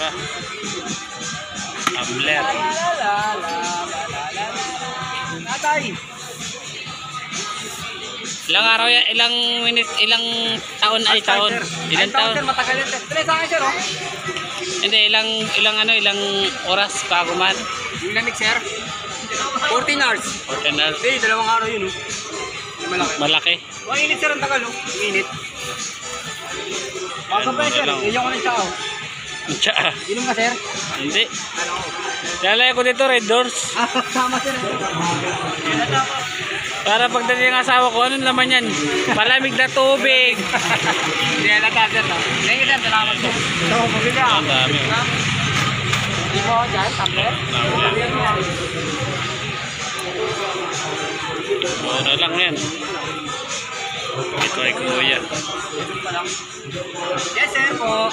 Mura. Tumbler. Natay. Ilang araw yan? Ilang minute? Ilang taon? Ay, taon? Ilang taon? Sir, matagal yan. Tuloy sa akin, sir, oh. Hindi, ilang oras bago man? Yung lamig, sir. 14 hours. 14 hours. Hindi, dalawang araw yun, oh. Malaki. Malaki. Oh, init, sir, ang tagal, oh. Init. Bago pa yun, sir. Iyon ko ng tao. Tsa. Inom ka, sir? Hindi. Ano? Lalaya ko dito, Red Doors. Tama, sir. Para pagdating ng asawa ko, anong laman yan? Malamig na tubig. Hindi, alata, sir. Thank you, sir. Salamat, sir. Ito, pabili ako. Ang dami. Hindi mo ako dyan, tablet? Mura lang yan. Ito ay kuya. Yes, sir po.